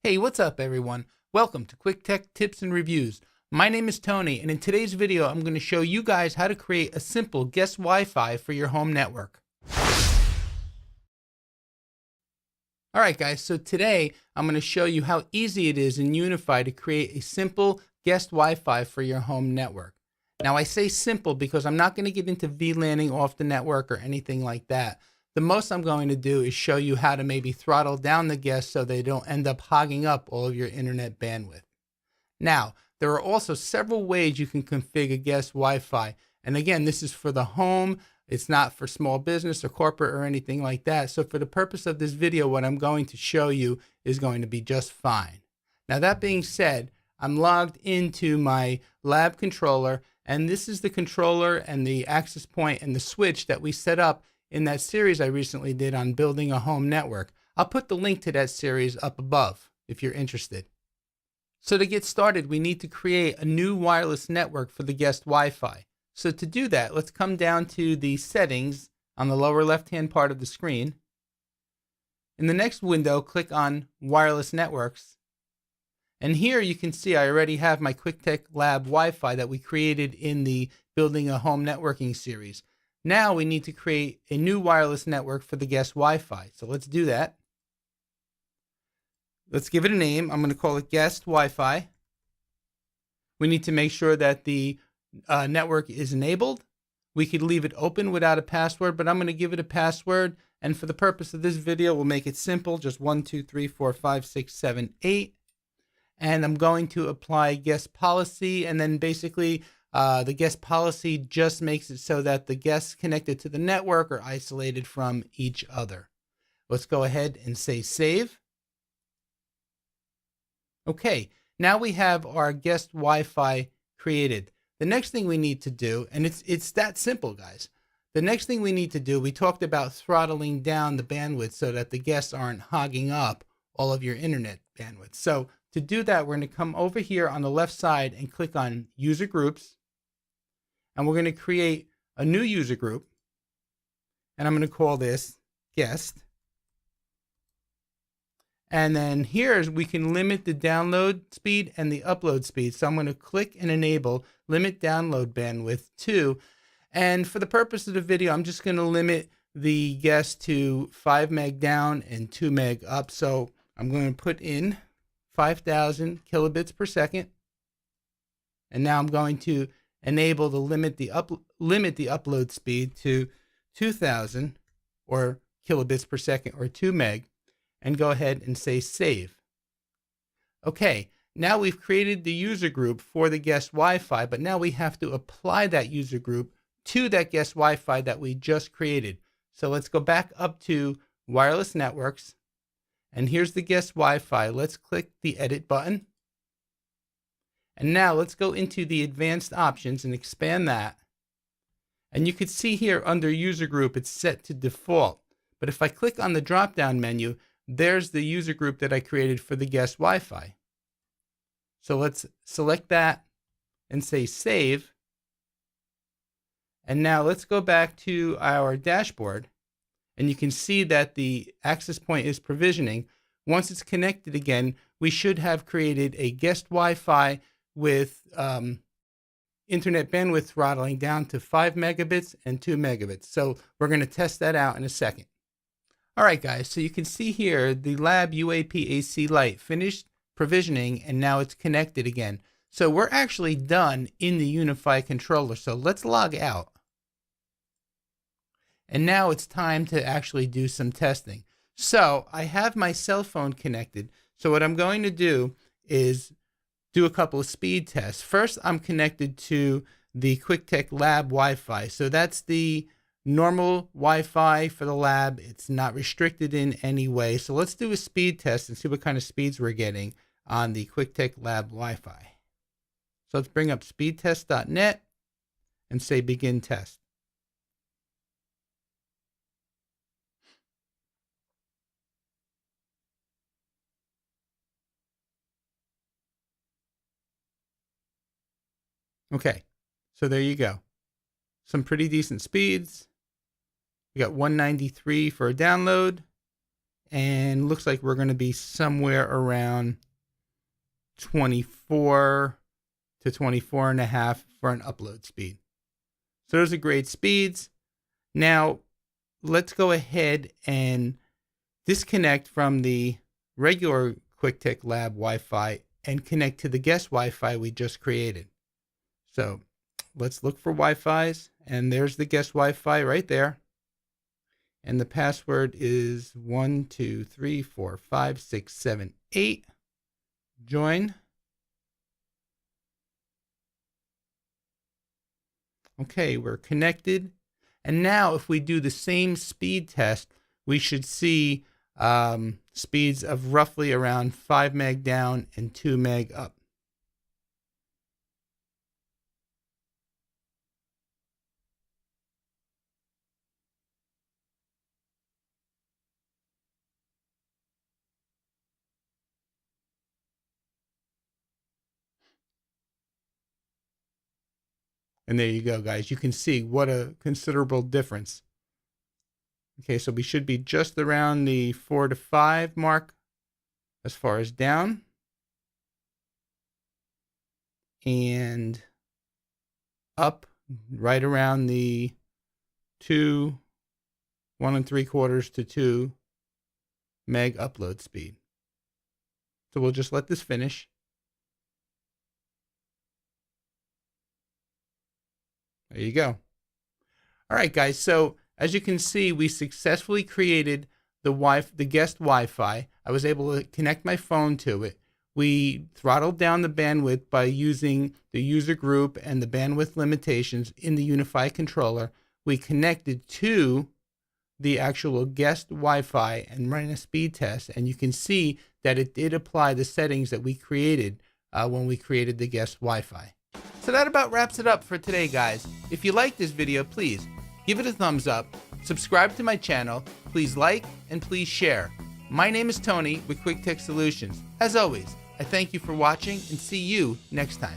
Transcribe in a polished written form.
Hey, what's up everyone? Welcome to Quick Tech Tips and Reviews. My name is Tony, and in today's video I'm going to show you guys how to create a simple guest Wi-Fi for your home network. Alright guys, so today I'm going to show you how easy it is in Wifi to create a simple guest Wi-Fi for your home network. Now I say simple because I'm not going to get into VLANing off the network or anything like that. The most I'm going to do is show you how to maybe throttle down the guests so they don't end up hogging up all of your internet bandwidth. Now, there are also several ways you can configure guest Wi-Fi. And again, this is for the home. It's not for small business or corporate or anything like that. So for the purpose of this video, what I'm going to show you is going to be just fine. Now that being said, I'm logged into my lab controller, and this is the controller and the access point and the switch that we set up in that series I recently did on building a home network. I'll put the link to that series up above if you're interested. So to get started, we need to create a new wireless network for the guest Wi-Fi. So to do that, let's come down to the settings on the lower left-hand part of the screen. In the next window, click on Wireless Networks. And here you can see I already have my QuickTech Lab Wi-Fi that we created in the Building a Home Networking series. Now we need to create a new wireless network for the guest Wi-Fi. So let's do that. Let's give it a name. I'm going to call it guest Wi-Fi. We need to make sure that the network is enabled. We could leave it open without a password, but I'm going to give it a password. And for the purpose of this video, we'll make it simple. Just 1, 2, 3, 4, 5, 6, 7, 8. And I'm going to apply guest policy, and then basically the guest policy just makes it so that the guests connected to the network are isolated from each other. Let's go ahead and say save. Okay, now we have our guest Wi-Fi created. The next thing we need to do, and it's that simple, guys. The next thing we need to do, we talked about throttling down the bandwidth so that the guests aren't hogging up all of your internet bandwidth. So to do that, we're going to come over here on the left side and click on User Groups. And we're going to create a new user group. And I'm going to call this Guest. And then here we can limit the download speed and the upload speed. So I'm going to click and enable limit download bandwidth to. And for the purpose of the video, I'm just going to limit the guest to 5 meg down and 2 meg up. So I'm going to put in 5,000 kilobits per second. And now I'm going to enable the limit the upload speed to 2,000 or kilobits per second or 2 meg, and go ahead and say save. Okay, now we've created the user group for the guest Wi-Fi, but now we have to apply that user group to that guest Wi-Fi that we just created. So let's go back up to Wireless Networks, and here's the guest Wi-Fi. Let's click the edit button. And now let's go into the advanced options and expand that. And you can see here under user group, it's set to default. But if I click on the drop down menu, there's the user group that I created for the guest Wi-Fi. So let's select that and say save. And now let's go back to our dashboard. And you can see that the access point is provisioning. Once it's connected again, we should have created a guest Wi-Fi with internet bandwidth throttling down to 5 megabits and 2 megabits. So we're going to test that out in a second. All right, guys, so you can see here the Lab UAP AC Lite finished provisioning, and now it's connected again. So we're actually done in the Wifi controller. So let's log out. And now it's time to actually do some testing. So I have my cell phone connected. So what I'm going to do is do a couple of speed tests. First, I'm connected to the QuickTech Lab Wi-Fi. So that's the normal Wi-Fi for the lab. It's not restricted in any way. So let's do a speed test and see what kind of speeds we're getting on the QuickTech Lab Wi-Fi. So let's bring up speedtest.net and say begin test. Okay, so there you go. Some pretty decent speeds. We got 193 for a download and looks like we're going to be somewhere around 24 to 24 and a half for an upload speed. So those are great speeds. Now let's go ahead and disconnect from the regular QuickTech Lab Wi-Fi and connect to the guest Wi-Fi we just created. So let's look for Wi-Fis, and there's the guest Wi-Fi right there. And the password is 1, 2, 3, 4, 5, 6, 7, 8. Join. Okay, we're connected. And now if we do the same speed test, we should see speeds of roughly around 5 meg down and 2 meg up. And there you go, guys. You can see what a considerable difference. Okay, so we should be just around the 4 to 5 mark as far as down. And up right around the 1 3/4 to 2 meg upload speed. So we'll just let this finish. There you go. All right, guys. So as you can see, we successfully created the guest Wi-Fi. I was able to connect my phone to it. We throttled down the bandwidth by using the user group and the bandwidth limitations in the Unify controller. We connected to the actual guest Wi-Fi and ran a speed test, and you can see that it did apply the settings that we created when we created the guest Wi-Fi. So that about wraps it up for today, guys. If you like this video, please give it a thumbs up, subscribe to my channel, please like, and please share. My name is Tony with Quick Tech Solutions. As always, I thank you for watching and see you next time.